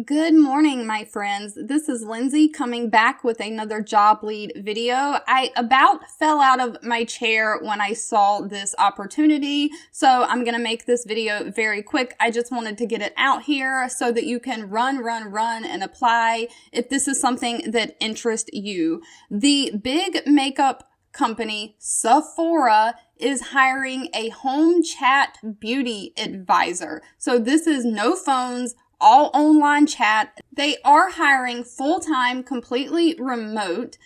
Good morning, my friends. This is Lindsay coming back with another job lead video. I about fell out of my chair when I saw this opportunity, so I'm going to make this video very quick. I just wanted to get it out here so that you can run and apply if this is something that interests you. The big makeup company Sephora is hiring a home chat beauty advisor. So this is no phones, all online chat. They are hiring full-time, completely remote,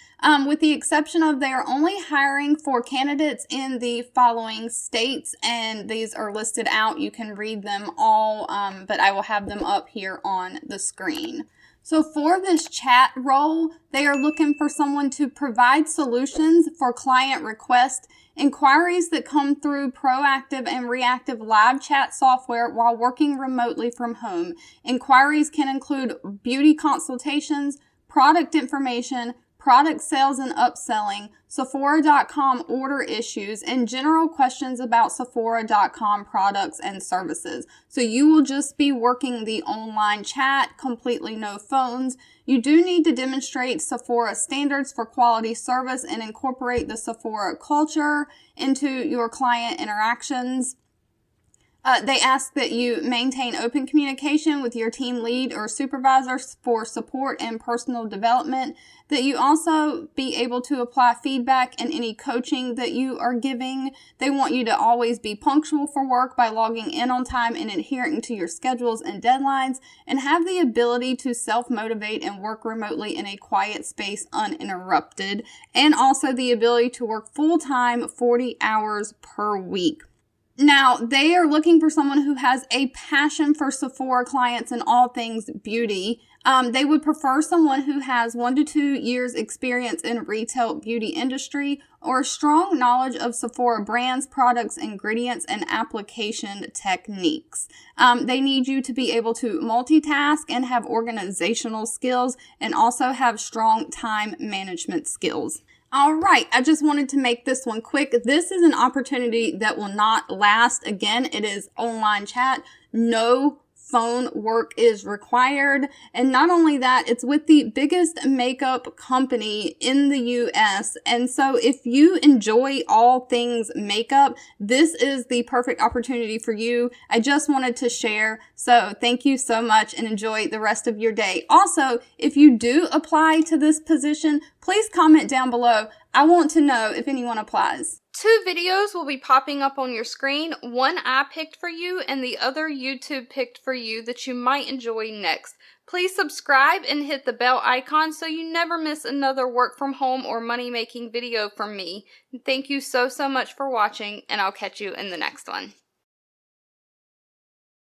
with the exception of they are only hiring for candidates in the following states, and these are listed out. You can read them all, but I will have them up here on the screen. So for this chat role, they are looking for someone to provide solutions for client requests, inquiries that come through proactive and reactive live chat software while working remotely from home. Inquiries can include beauty consultations, product information, product sales and upselling, Sephora.com order issues, and general questions about Sephora.com products and services. So you will just be working the online chat, completely no phones. You do need to demonstrate Sephora standards for quality service and incorporate the Sephora culture into your client interactions. They ask that you maintain open communication with your team lead or supervisors for support and personal development, that you also be able to apply feedback and any coaching that you are giving. They want you to always be punctual for work by logging in on time and adhering to your schedules and deadlines, and have the ability to self-motivate and work remotely in a quiet space uninterrupted, and also the ability to work full-time 40 hours per week. Now, they are looking for someone who has a passion for Sephora clients and all things beauty. They would prefer someone who has 1 to 2 years experience in retail beauty industry or a strong knowledge of Sephora brands, products, ingredients, and application techniques. They need you to be able to multitask and have organizational skills, and also have strong time management skills. All right, I just wanted to make this one quick. This is an opportunity that will not last. Again, it is online chat. No phone work is required. And not only that, it's with the biggest makeup company in the US. And so if you enjoy all things makeup, this is the perfect opportunity for you. I just wanted to share. So thank you so much and enjoy the rest of your day. Also, if you do apply to this position, please comment down below. I want to know if anyone applies. 2 videos will be popping up on your screen. One I picked for you and the other YouTube picked for you that you might enjoy next. Please subscribe and hit the bell icon so you never miss another work from home or money making video from me. Thank you so much for watching, and I'll catch you in the next one.